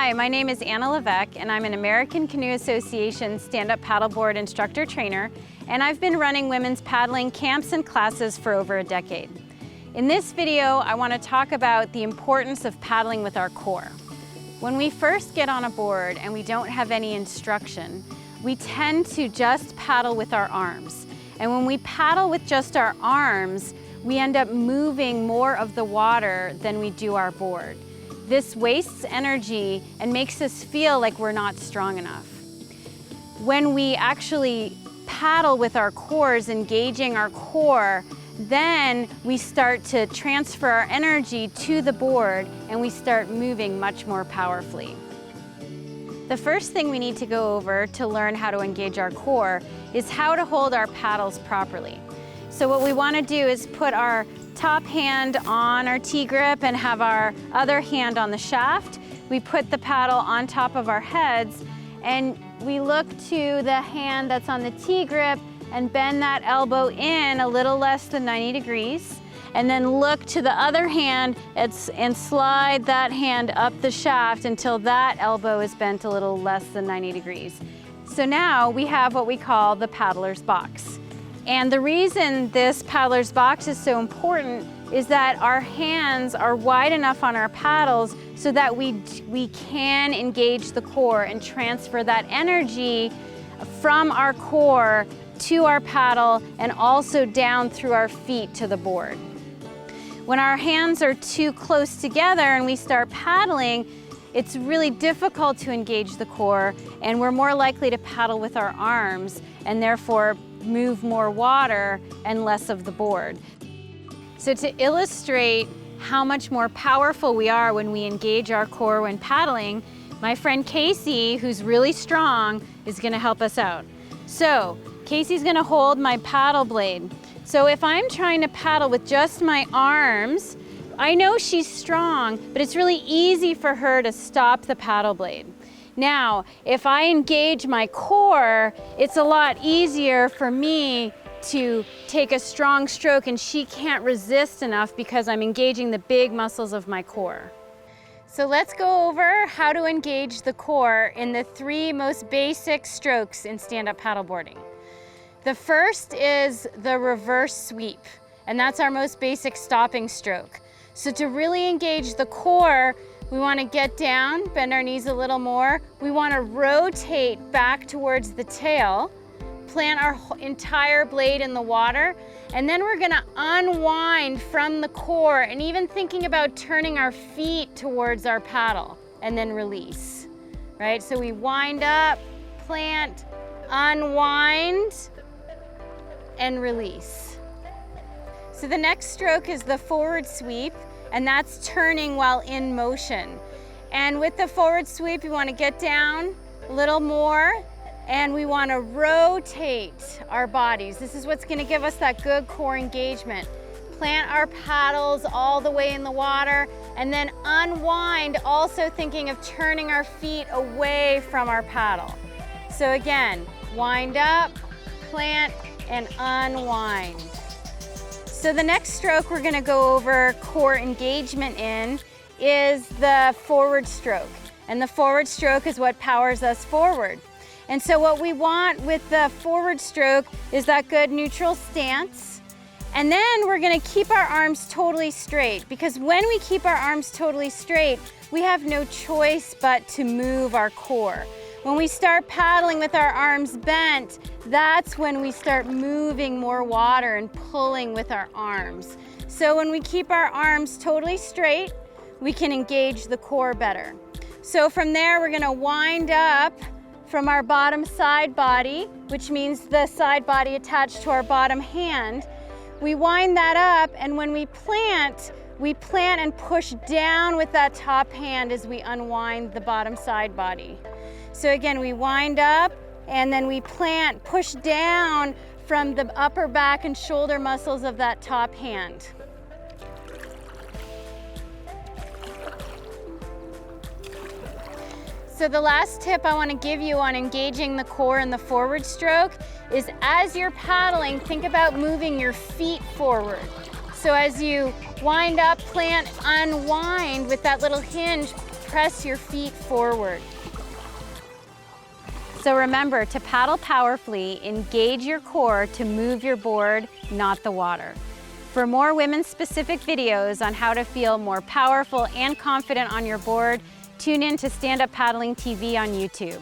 Hi, my name is Anna Levesque, and I'm an American Canoe Association stand-up paddleboard instructor trainer, and I've been running women's paddling camps and classes for over a decade. In this video, I want to talk about the importance of paddling with our core. When we first get on a board and we don't have any instruction, we tend to just paddle with our arms. And when we paddle with just our arms, we end up moving more of the water than we do our board. This wastes energy and makes us feel like we're not strong enough. When we actually paddle with our cores, engaging our core, then we start to transfer our energy to the board and we start moving much more powerfully. The first thing we need to go over to learn how to engage our core is how to hold our paddles properly. So what we want to do is put our top hand on our T-grip and have our other hand on the shaft. We put the paddle on top of our heads and we look to the hand that's on the T-grip and bend that elbow in a little less than 90 degrees. And then look to the other hand and slide that hand up the shaft until that elbow is bent a little less than 90 degrees. So now we have what we call the paddler's box. And the reason this paddler's box is so important is that our hands are wide enough on our paddles so that we can engage the core and transfer that energy from our core to our paddle and also down through our feet to the board. When our hands are too close together and we start paddling, it's really difficult to engage the core and we're more likely to paddle with our arms and therefore move more water and less of the board. So to illustrate how much more powerful we are when we engage our core when paddling, my friend Casey, who's really strong, is going to help us out. So Casey's going to hold my paddle blade. So if I'm trying to paddle with just my arms, I know she's strong, but it's really easy for her to stop the paddle blade. Now, if I engage my core, it's a lot easier for me to take a strong stroke and she can't resist enough because I'm engaging the big muscles of my core. So let's go over how to engage the core in the 3 most basic strokes in stand-up paddleboarding. The first is the reverse sweep, and that's our most basic stopping stroke. So to really engage the core, we want to get down, bend our knees a little more. We want to rotate back towards the tail, plant our entire blade in the water, and then we're going to unwind from the core and even thinking about turning our feet towards our paddle and then release, right? So we wind up, plant, unwind, and release. So the next stroke is the forward sweep, and that's turning while in motion. And with the forward sweep, you want to get down a little more, and we want to rotate our bodies. This is what's going to give us that good core engagement. Plant our paddles all the way in the water, and then unwind, also thinking of turning our feet away from our paddle. So again, wind up, plant, and unwind. So the next stroke we're going to go over core engagement in is the forward stroke. And the forward stroke is what powers us forward. And so what we want with the forward stroke is that good neutral stance. And then we're going to keep our arms totally straight, because when we keep our arms totally straight, we have no choice but to move our core. When we start paddling with our arms bent, that's when we start moving more water and pulling with our arms. So when we keep our arms totally straight, we can engage the core better. So from there, we're going to wind up from our bottom side body, which means the side body attached to our bottom hand. We wind that up, and when we plant and push down with that top hand as we unwind the bottom side body. So again, we wind up and then we plant, push down from the upper back and shoulder muscles of that top hand. So the last tip I want to give you on engaging the core in the forward stroke is, as you're paddling, think about moving your feet forward. So as you wind up, plant, unwind with that little hinge, press your feet forward. So remember, to paddle powerfully, engage your core to move your board, not the water. For more women-specific videos on how to feel more powerful and confident on your board, tune in to Stand Up Paddling TV on YouTube.